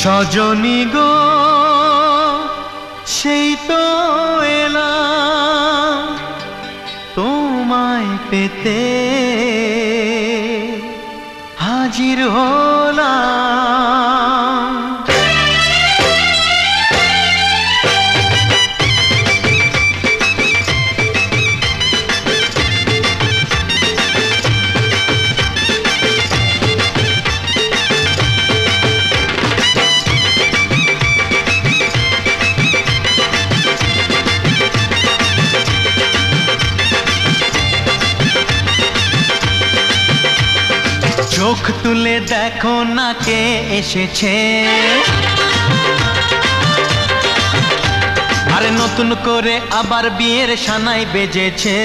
সজনী গো সেই তো এলাম তোমায় পেতে হাজির হলাম। চোখ তুলে দেখো না কে এসেছে, আরে নতুন করে আবার বিয়ের সানাই বেজেছে।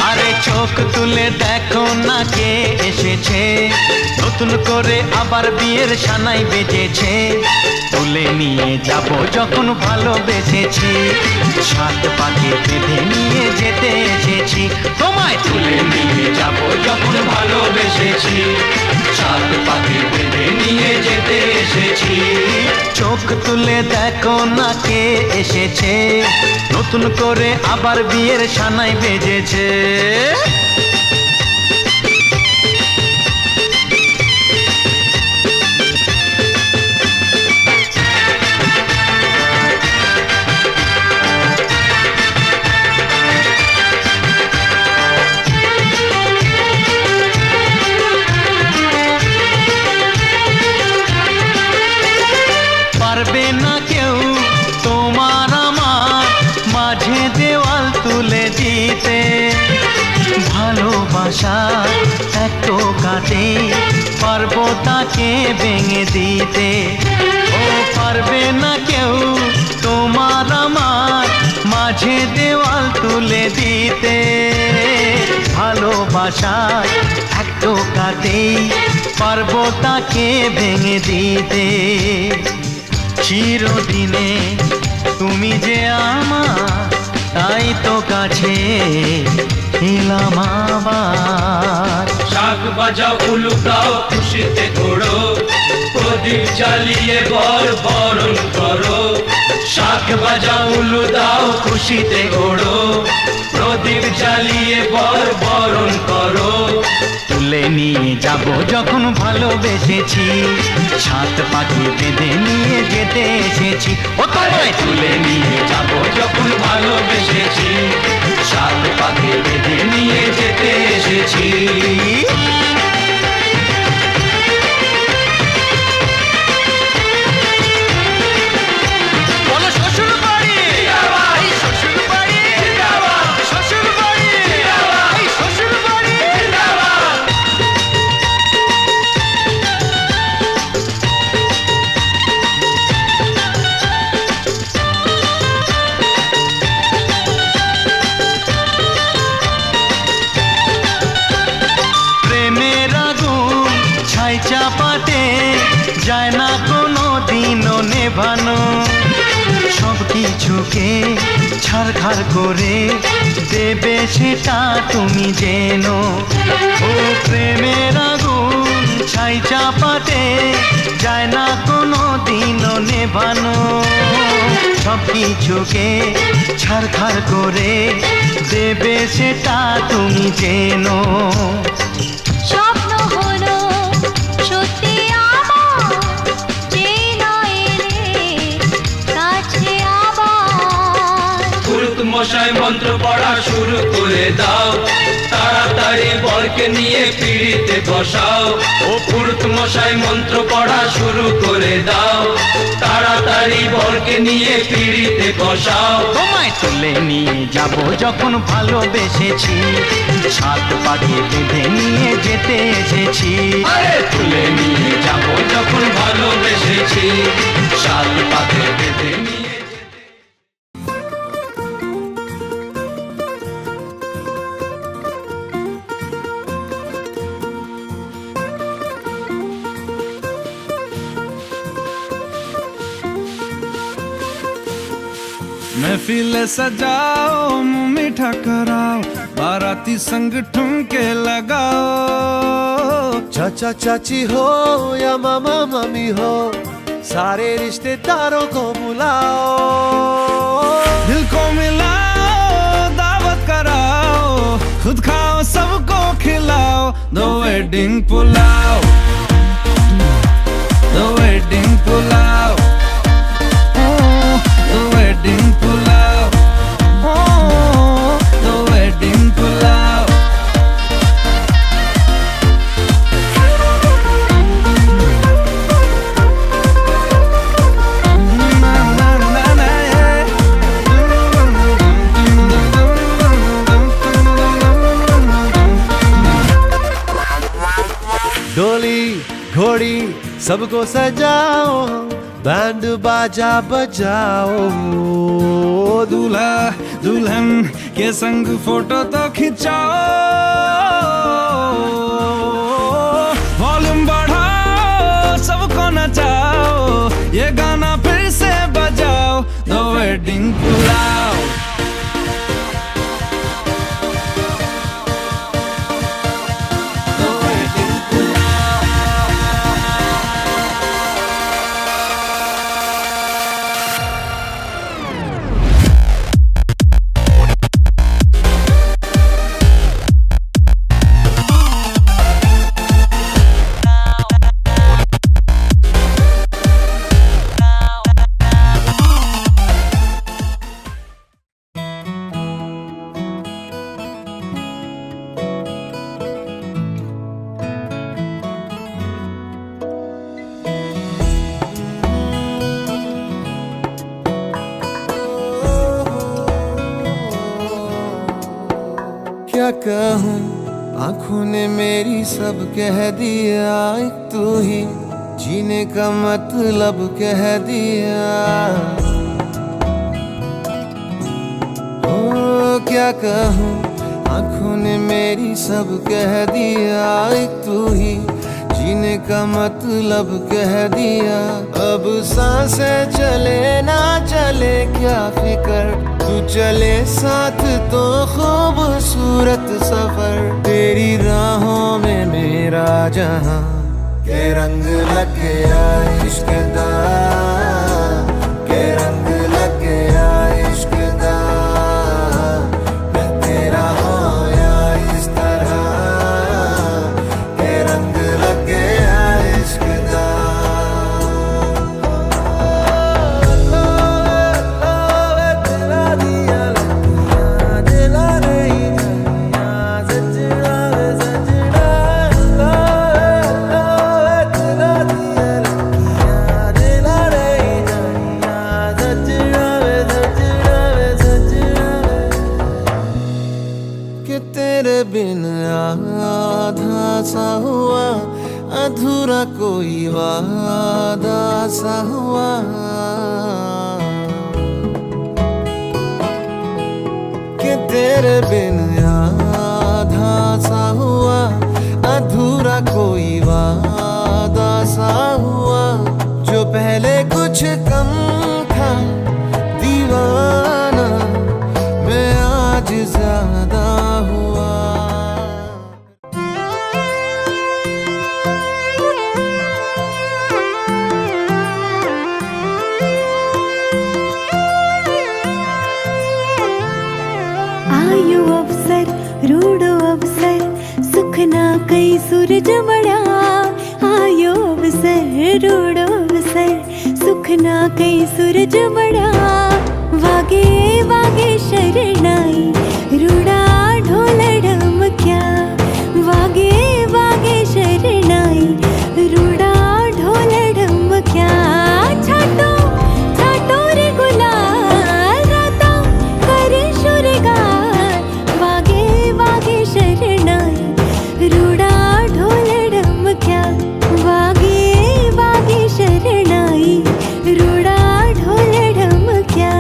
আরে চোখ তুলে দেখো না কে এসেছে, নতুন করে আবার বিয়ের সানাই বেজেছে। তুলে নিয়ে যাব যখন ভালোবেসেছি, সাত পাকে বেঁধে নিয়ে যেতে এসেছি। তোমায় তুলে নিয়ে যাব যখন ভালোবেসেছি, সাত পাকে বেঁধে নিয়ে যেতে এসেছি। চোখ তুলে দেখো না কে এসেছে, নতুন করে আবার বিয়ের সানাই বেজেছে। পারবে না কেউ তোমার আমার মাঝে দেওয়াল তুলে দিতে, ভালোবাসা এত কাটে পারবো তাকে ভেঙে দিতে। ও পারবে না কেউ তোমার আমার মাঝে দেওয়াল তুলে দিতে, ভালোবাসা এত কাটে পারবো তাকে ভেঙে দিতে। চিরদিনে তুমি যে আমার, তাই তো কাছে এলাম আবার। শাক বাজাও উলুকাও খুশিতে ঘোড়ো, প্রদীপ জ্বালিয়ে বর বরণ করো। শাক বাজাও উলু দাও খুশিতে ঘোড়ো, প্রদীপ জ্বালিয়ে বর বরণ করো। তুলে নিয়ে যাব যখন ভালোবেসেছি, সাত পাখি বেঁধে নিয়ে যেতে এসেছি। ও তোমায় তুলে নিয়ে যাব যখন ভালোবেসেছি, সাত পাখি বেঁধে নিয়ে যেতে এসেছি। চাপাতে যায় না কোনো দিনও নেভানো, সব কিছুকে ছারখার করে দেবে সেটা তুমি জেনো। ও প্রেমের আগুন ছাই চাপাতে যায় না কোনো দিনও নেভানো, সব কিছুকে ছারখার করে দেবে সেটা তুমি জেনো। মশাই মন্ত্র পড়া শুরু করে দাও, তাড়াতাড়ি বরকে নিয়ে পিড়িতে বসাও। ও পুরুত মশাই মন্ত্র পড়া শুরু করে দাও, তাড়াতাড়ি বরকে নিয়ে পিড়িতে বসাও। তোমায় তুলে নিয়ে যাব যখন ভালোবেসেছি, সাত পাকে বেঁধে নিয়ে যেতে এসেছি। আরে তুলে নিয়ে যাব যখন ভালোবেসেছি, সাত পাকে বেঁধে নিয়ে। महफिल सजाओ मुँह मीठा कराओ, बाराती संग ठुमके लगाओ, चाचा चाची हो या मामा मम्मी हो, सारे रिश्तेदारों को बुलाओ। दिल को मिलाओ, दावत कराओ, खुद खाओ सबको खिलाओ। The wedding pulao, the wedding pulao, oh, the wedding pulao, oh, the wedding pulao. डोली घोड़ी सबको सजाओ, बैंड बाजा बजाओ। दूल्हा दुल्हन के संग फोटो तो खिंचाओ। वॉल्यूम बढ़ाओ, सबको नचाओ, ये गाना फिर से बजाओ। The wedding pulao, the wedding क्या कहूँ, आँखों ने मेरी सब कह दिया। एक तू ही जीने का मतलब कह दिया। ओ क्या कहूँ, आँखों ने मेरी सब कह दिया। एक तू ही जीने का मतलब कह दिया। अब सांसें चले ना चले क्या फिकर, तू चले साथ तो खूबसूरत सफर। तेरी राहों में मेरा जहां के रंग लग गया इश्क दा, के रंग लग गया इश्क दा। मैं तेरा होया इस तरह, के रंग लग गया इश्क दा। तेरे बिन आधा सा हुआ, अधूरा कोई वादा सा हुआ। कि तेरे बिन आधा सा हुआ, अधूरा कोई वादा सा हुआ। जो पहले कुछ कम था दीवाना, मैं आज ज्यादा हुआ। आयो अवसर रूडो अवसर, सुख ना कई सूरज मड़ा। आयो अवसर रूडो अवसर, सुख ना कई सूरज मड़ा। वागे वागे शरणाई, रूड़ा ढोल ढमक्या। वागे वागे शरणाई, रूड़ा ढोल ढमक्या। छाटो छाटो रे गुलाल, राता करे शुरगार। वागे वागे शरणाई, रूड़ा ढोल ढमक्या। वागे वागे शरणाई, रूड़ा ढोल ढमक्या।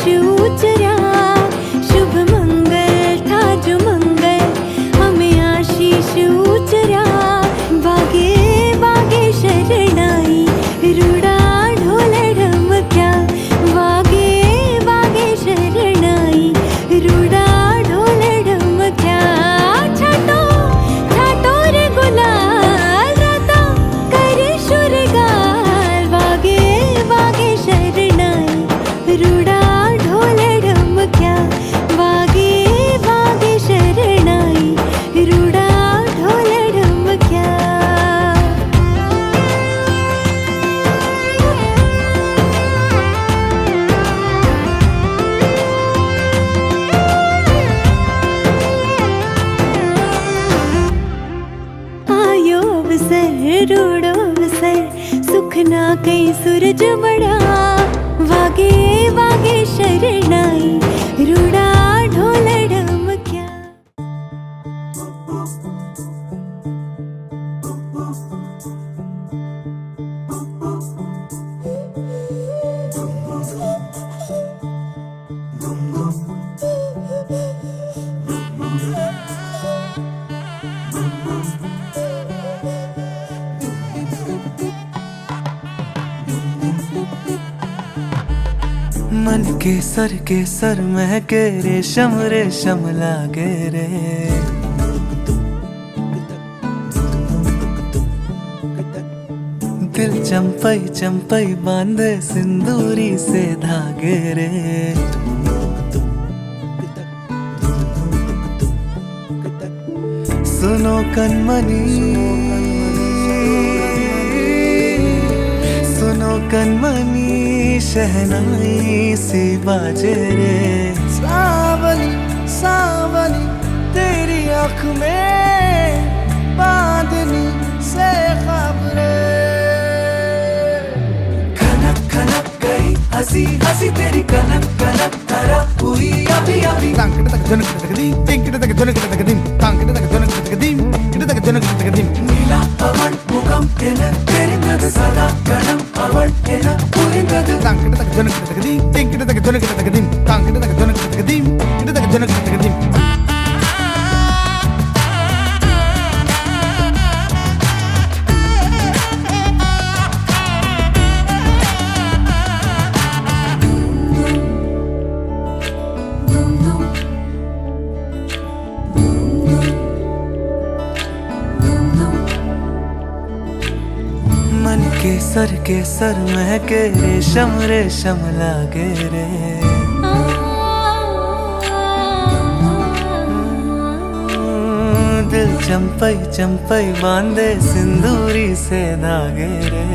उचरा शुभ मंगल था जो मंगल हमें आशीष उचरा बागे बागे शरणाई रूड़ा ढोल ढमक्या बागे बागे शरणाई रूड़ा ढोल ढमक्या छाटो छाटो रे गुलाल राता करे शुरगाल बागे बागे शरणाई रूड़ा ढोल ढमक्या बागे बागे शरणाई रूड़ा ढोल ढमक्या आयो अवसर रूड़ो अवसर सुख ना कई सूरज बड़ा वागे वागे शरणाई रूड़ा ढोल ढमक्या मन के सर महके रेशम रेशम लागे रे दिल चंपई चंपई बांधे सिंदूरी से धागे रे सुनो कनमनी सुनो कनमनी शहनाई सी बाजे रे सावली सावली तेरी आँख में बांधनी से खबरे खनक खनक गई हंसी हंसी तेरी कनक कनक धरा हुई अभी अभी नीला पवन मुखम तेरी नद सदा गणम पवन पुरिंगद मन के सर महके रेशम रेशम लागे रे दिल चंपई चंपई बांधे सिंदूरी से धागे रे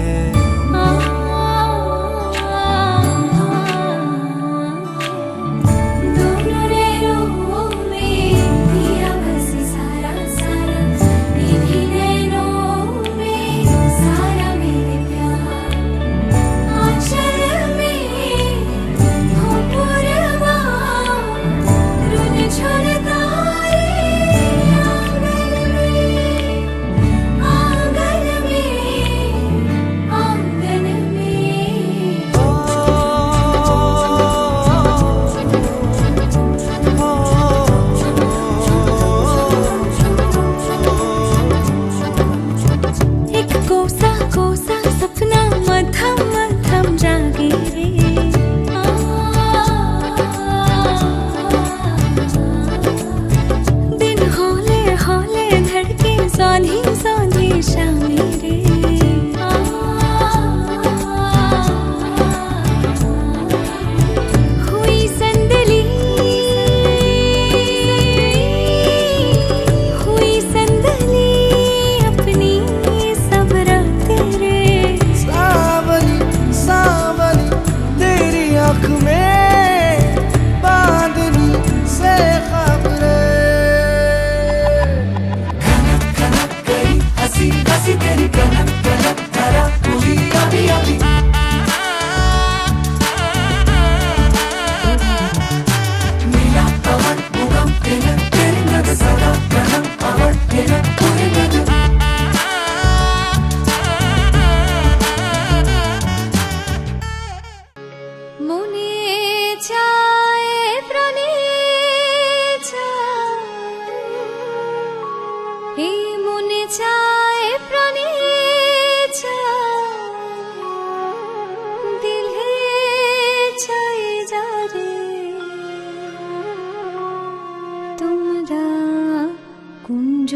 मुने चा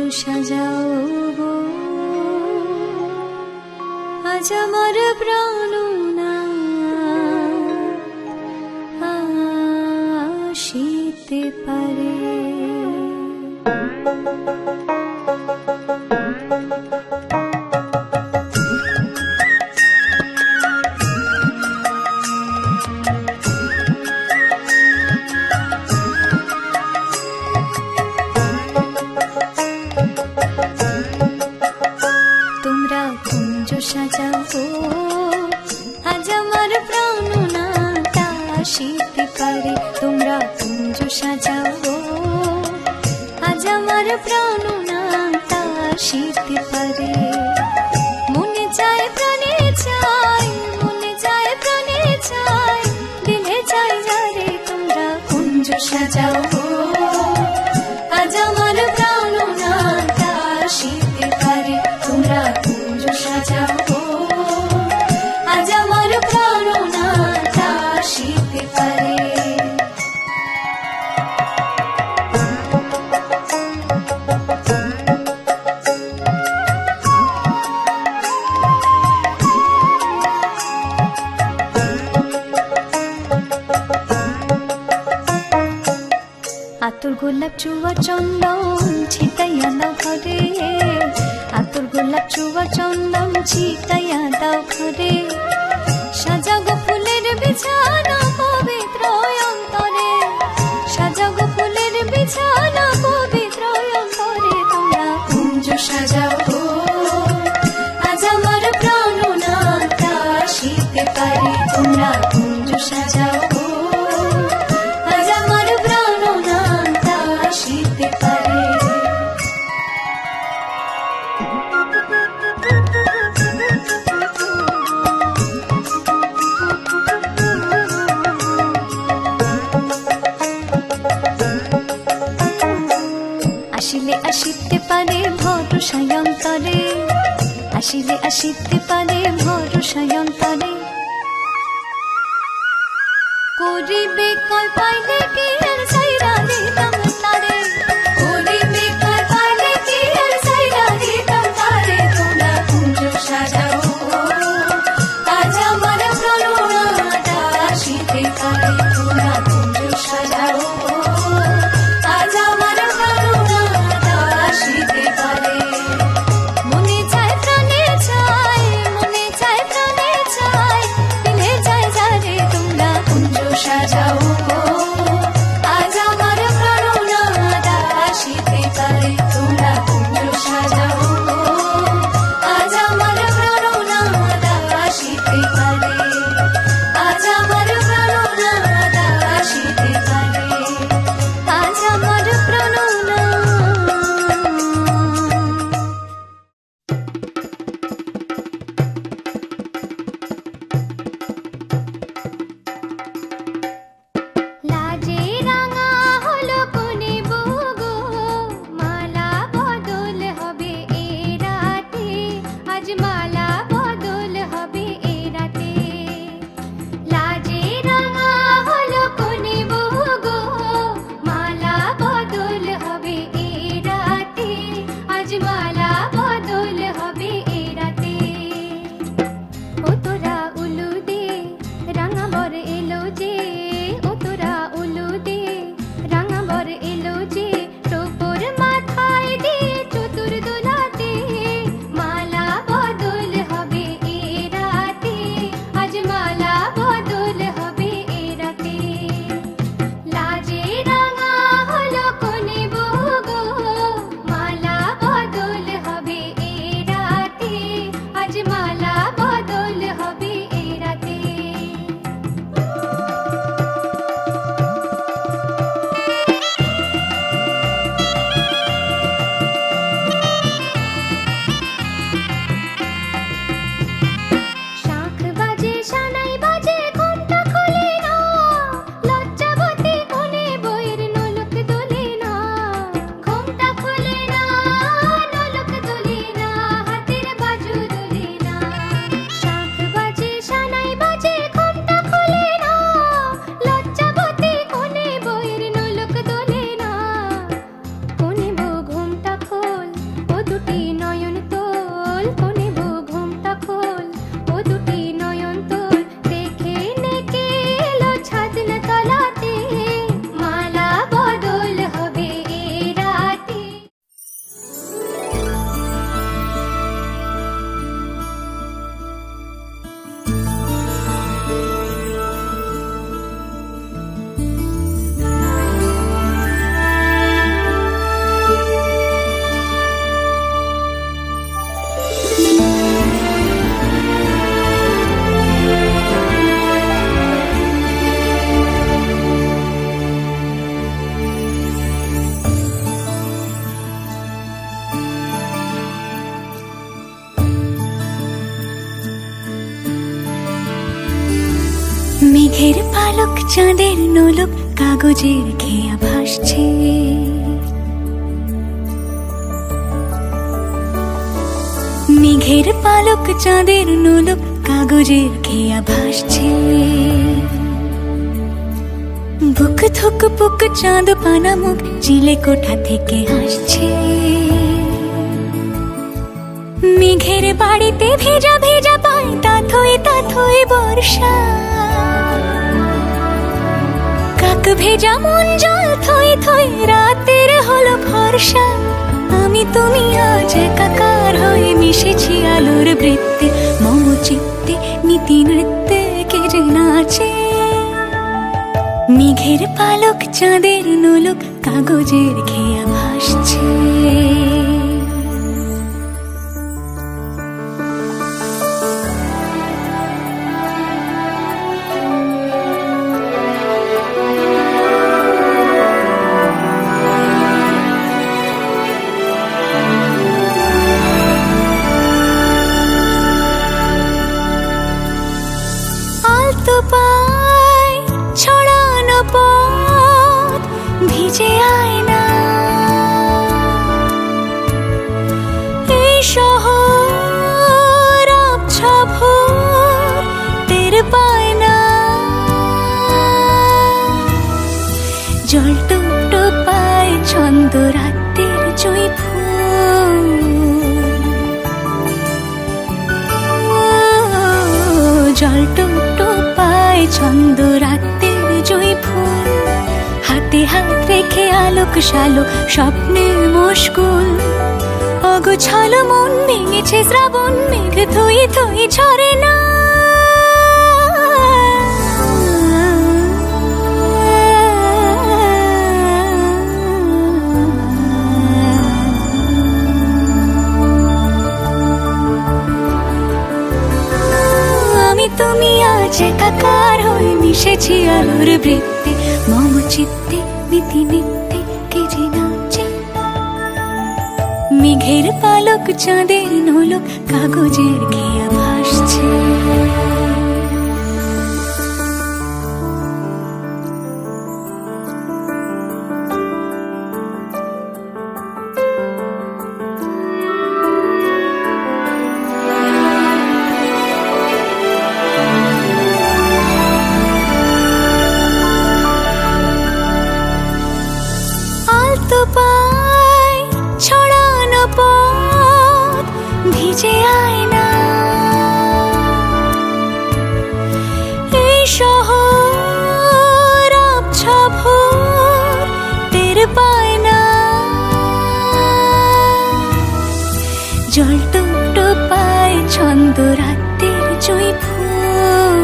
সাজাও গো আজ আমার প্রাণ না আসিতে পারে। তোমরা কুঞ্জ সাজাও গো আজ আমার প্রাণ না আসিতে পারে। তোমরা কুঞ্জ সাজাও গো আজ আমার প্রাণ না আসিতে পারে। মনে যায় প্রাণে চাই, মনে যায় প্রাণে চাই, দিলে চাই যারে। তোমরা কুঞ্জ সাজাও গো আজ আমার প্রাণ না আসিতে পারে। তোমরা কুঞ্জ সাজাও গো আজ আমার প্রাণ না আসিতে পারে। আতর গোলাপ চুয়া চন্দন ছিটাইয়া দাও ঘরে। আতর গোলাপ চুয়া চন্দন ছিটাইয়া দাও ঘরে। সাজাগো ফুলের বিছানা পবিত্র অন্তরে। সাজাগো ফুলের বিছানা পবিত্র অন্তরে। তোমরা কুঞ্জ সাজাও গো আজ আমার প্রাণ না আসিতে পারে। তোমরা কুঞ্জ সাজাও গো আজ আমার প্রাণ না আসিতে পারে। আসিলে আসিতে পারে ভরসায় অন্তরে। আসিলে আসিতে পারে ভরসায় অন্তরে। করিবে কয় পাইলে কি আর সাইরা দিতাম তারে। করিবে কয় পাইলে কি আর সাইরা দিতাম তারে। তোমরা কুঞ্জ সাজাও গো আজ আমার প্রাণ না আসিতে পারে। তোমরা কুঞ্জ সাজাও গো আজ আমার প্রাণ না আসিতে পারে। মনে চায় প্রাণে চাই, মনে চায় প্রাণে চাই, দিলে চায় যারে। তোমরা কুঞ্জ সাজাও গো পালক চাঁদের নোলক কাগজের খেয়া ভাসছে, মেঘের পালক চাঁদের নোলক কাগজের খেয়া ভাসছে। বুক থুক পুক চাঁদ পানা মুখ চিলে কোঠা থেকে হাসছে। মেঘের বাড়িতে ভেজা ভেজা পায় তাথই বর্ষা। কাক ভেজা মন জল থই থই রাতের হলো ভরসা। আমি তুমি আজ একাকার হয়ে মিশেছি আলোর বৃত্তে, মম চিত্তে নীতি নৃত্যে কে যে নাচে। মেঘের পালক চাঁদের নোলক কাগজের খেয়া ভাসছে। আলতো পায় ছড়ানো পথ ভিজে আয়না, এই শহর আবছা ভোর টের পায় না। জল টুকটো পায় ছন্দ রাতের জুঁই ফুল, জল টুকটো পায় ছন্দ রাতের জুঁই ফুল। হাতে হাত রেখে আলোক শালো স্বপ্নের মশগুল। অগোছালো মন ভেঙেছে শ্রাবণ মেঘ থই থই ঝরে না। আমি তুমি আজ একাকার হয়ে মিশেছি আলোর বৃত্তে, মম চিত্তে নীতি নিত্যে কে যে নাচে। মেঘের পালক চাঁদের নোলক কাগজের খেয়া ভাসছে। আলতো পায় ছড়ানো পথ ভিজে আয়না, এই শহর আবছা ভোর টের পায় না। জল টুকটো পায় ছন্দ রাতের জুঁই ফুল,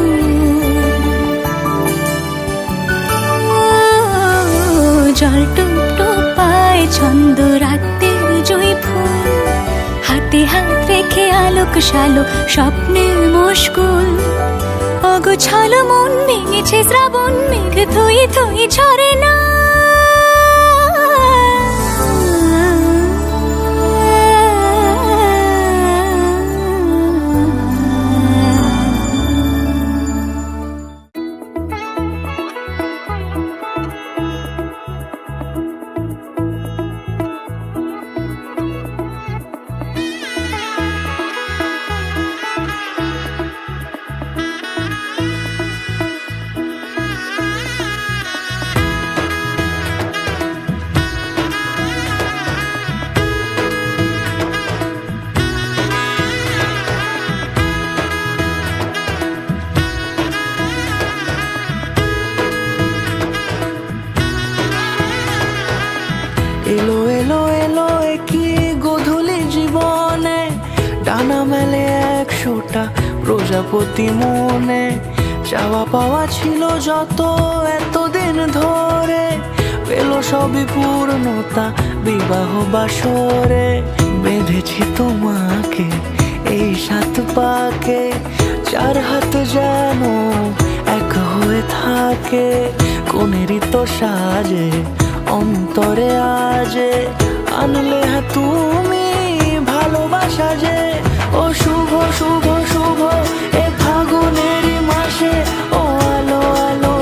জল টুকটো পায় ছন্দ রাতের জুঁই ফুল। হাতে হাত রেখে আলোক শালো স্বপ্নের মশগুল। অগোছালো মন ভেঙেছে শ্রাবণ মেঘ থই থই ঝরে না। এলো এলো এলো কি গোধূলি জীবনে, ডানা মেলে 100টা প্রজাপতি মনে। চাওয়া পাওয়া ছিল যত এতদিন ধরে, পেল সবই পূর্ণতা বিবাহ বাসরে। বেঁধেছি তোমাকে এই 7 পাকে, 4 হাত যেন এক হয়ে থাকে। কোনেরই তো সাজে অন্তরে আজে, আনলে তুমি ভালোবাসা যে। ও শুভ শুভ শুভ এ ফাগুনেরই মাসে, ও আলো আলো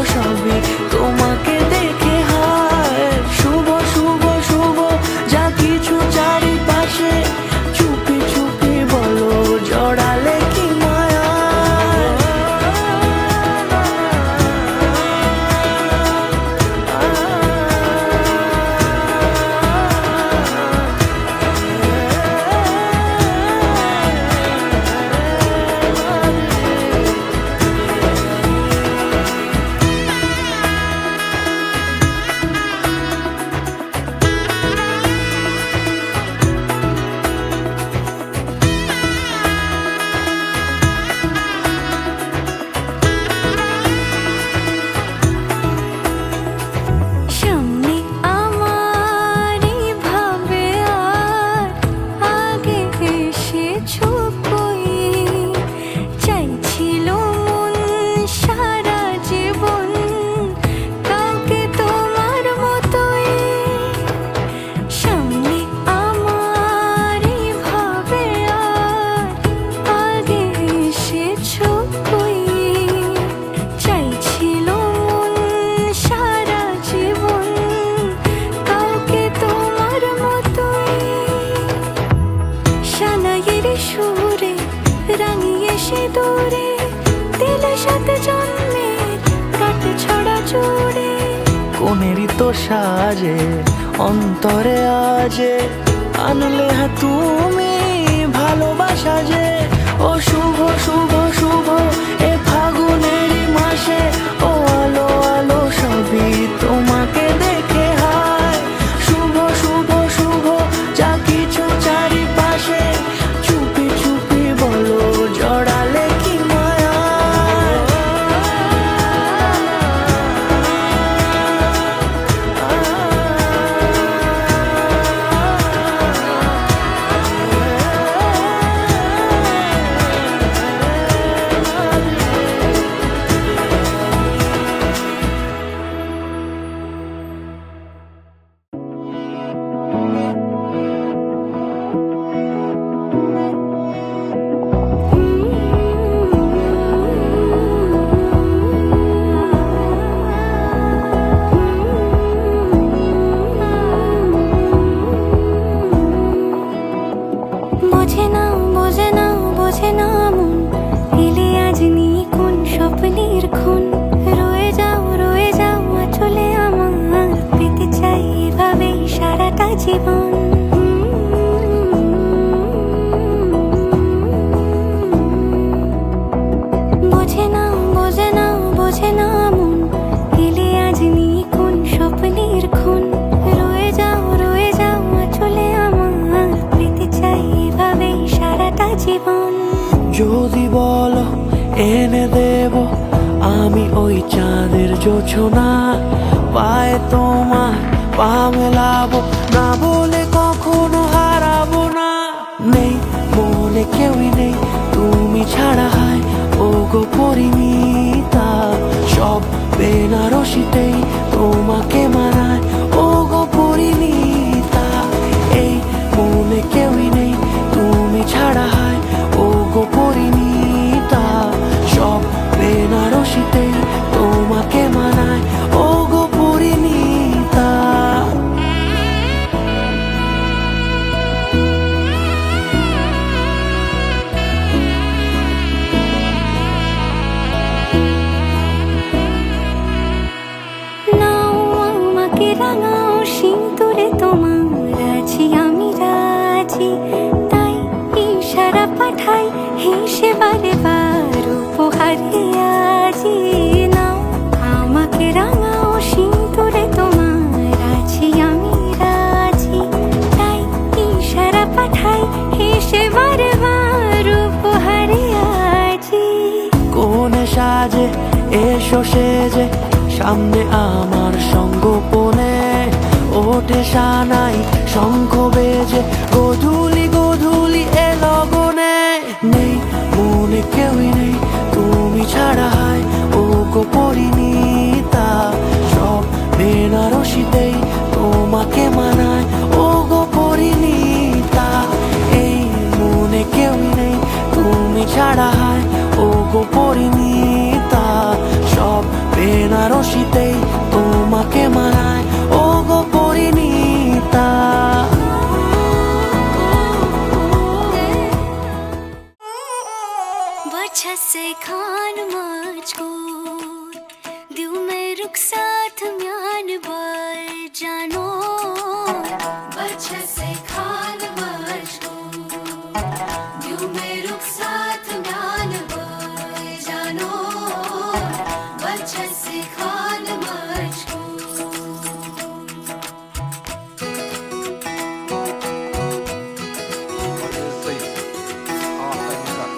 সাজে অন্তরে আজে আনলে হ্যাঁ তুমি ভালোবাসা যে ও শুভ শুভ শুভ এ ফাগুনেরই মাসে ও আলো আলো সবই তোমাকে দেখে হায় শুভ শুভ শুভ যা কিছু চারিপাশে চুপি চুপি বলো জড়ালে কি মায়া বোঝে না বোঝে না বোঝে না মন এলে আজ নিয়ে কোন স্বপ্নের খুন রয়ে যাও চলে আমার পেতে চাই এভাবে সারাটা জীবন বোঝে না বোঝে না বোঝে না মন এলে আজ নিয়ে কোন স্বপ্নের খুন রয়ে যাও চলে আমার পেতে চাই এভাবে সারাটা জীবন যদি বলো এনে দেব আমি ওই চাঁদের জোছনা পায়ে তোমার পা মেলাবো না বলে কখনো হারাবো না নেই মনে কেউই নেই তুমি ছাড়া হয় ও গো পরিণীতা সব বেনারসিতেই তোমাকে মানায় ও গো পরিণীতা এই মনে কেউই নেই তুমি ছাড়া হয় ও গো পরিণীতা সব বেনারসিতেই তোমাকে মানায় ও গো পরিণীতা নাও আমাকে রাঙাও সিঁদুরে তোমার আছি আমি রাজি তাই ইশারা পাঠাই হেসে বারে বার উপহারে আজি নাও আমাকে রাঙাও সিঁদুরে তোমার আছি আমি রাজি তাই ইশারা পাঠাই হেসে বারে বার উপহারে আজি কোন সাজে এসো সেজে সামনে আমার সঙ্গোপনে ওঠে সানাই শঙ্খ বেজে গধূলি গধূলি এ লগনে নেই মনে কেউই নেই তুমি ছাড়া হয় ও গো পরিণীতা সব বেনারসিতেই তোমাকে মানায় ও গো পরিণীতা এই মনে কেউই নেই তুমি ছাড়া হয় ও গো পরিণীতা সব বেনারসিতেই তোমাকে মানায় ও গো পরিণীতা बच्चा से खान मुझको दिल में रुक साथ म्यान बार जानो बच्चा से खान मुझको दिल में रुक साथ म्यान बार जानो बच्चा से खान मुझको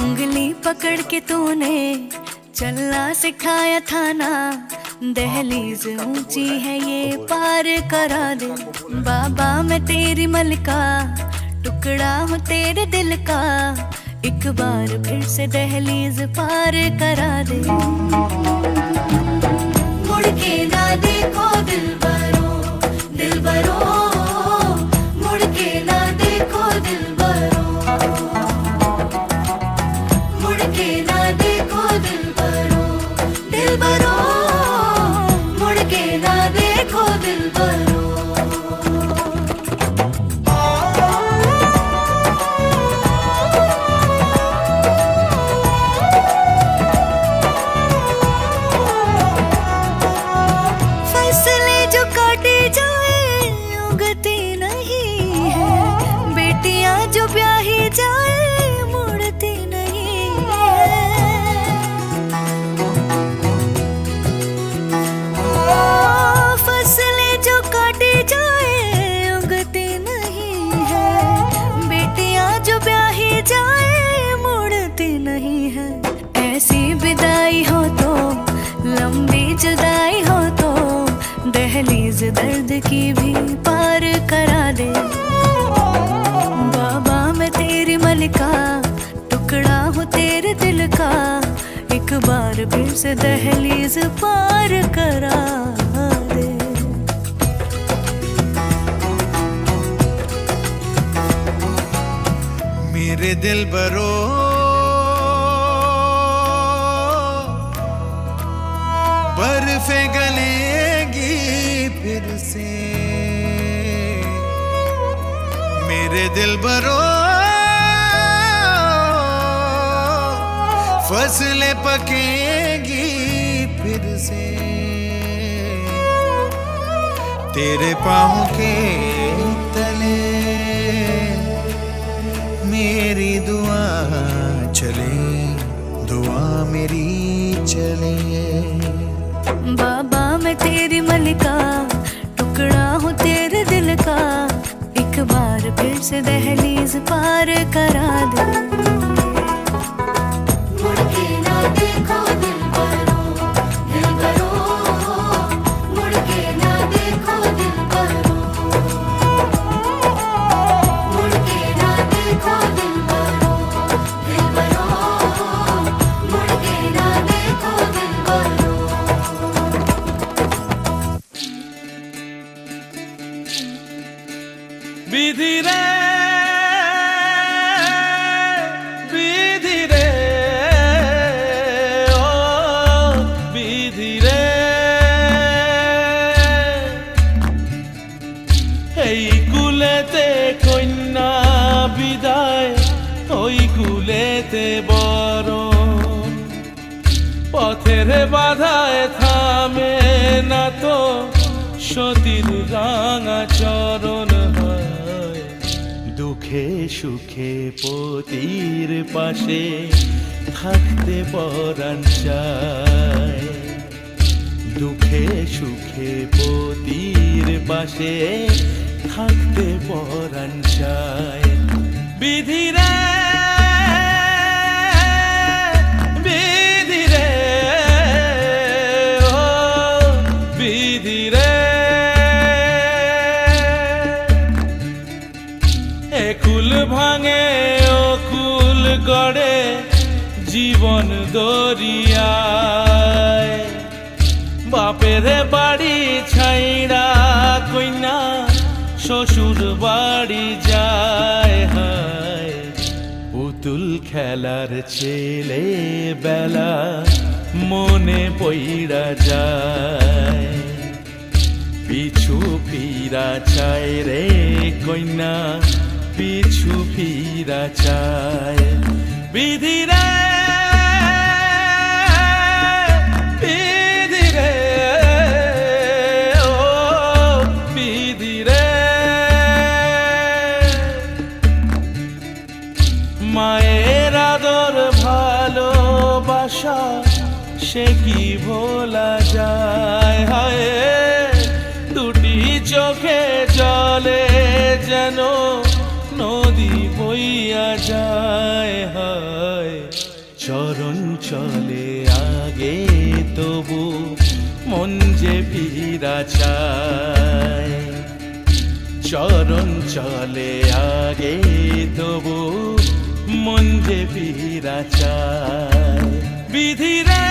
उंगली पकड़ के तूने चलना सिखाया था ना दहलीज ऊंची है ये पार करा दे बाबा मैं तेरी मलका टुकड़ा हूँ तेरे दिल का एक बार फिर से दहलीज पार करा दे मुड़ के ना देखो दिलबरो दिलबरो मुड़ के ना देखो दिलबरो मुड़ के ना देखो दिलबरो दिलबरो मुड़ के ना देखो दिलबरो जिंदगी भी पार करा दे। बाबा मैं तेरी मलिका, टुकड़ा हूँ तेरे दिल का, एक बार फिर से दहलीज पार करा दे। मेरे दिल बरो बर्फे गलेगी फिर से, मेरे दिल बरो फसलें पकेगी फिर से, तेरे पाँव के तले मेरी दुआ चले, दुआ मेरी चले। बाबा मैं तेरी मलिका, टुकड़ा हूँ तेरे दिल का, एक बार फिर से दहलीज पार करा दे। मुड़ के ना देखो दिलबरो, दिलबरो, मुड़ के ना देखो दिलबरो, मुड़ के ना देखो दिलबरो, दिलबरो, मुड़ के ना देखो दिलबरो। विधि रे विधि रे ओ विधि रे, এই কুলেতে কন্যা বিদায়, ওই কুলেতে বরণ, পথের বাধায় থামে না তো সতীর রাঙা চরণ হয়। দুঃখে সুখে পতির পাশে থাকতে পরাণ চায়, দুঃখে সুখে পতির পাশে থাকতে পরাণ চায়। বিধি রে বিধি রে ও বিধি রে, একুল ভাঙে ও কুল গড়ে জীবন দরিয়ায়, বাপের বাড়ি ছাইড়া কইনা শ্বশুর বাড়ি যায়। হায় পুতুল খেলার ছেলে বেলা মনে পইড়া যায়, পিছু ফিরা চায় রে কইনা, পিছু ফিরা চায়। বিধি রে বিধি রে ও বিধি রে, মায়ের আদর ভালোবাসা সে কি ভোলা যায়। হায় দুটি চোখে জলে যেন নদী বইয়া যায়। হায় চরণ চলে আগে তবু মন যে ফিরা চায়, চরণ চলে আগে তবু মন যে ফিরা চায়। বিধি রে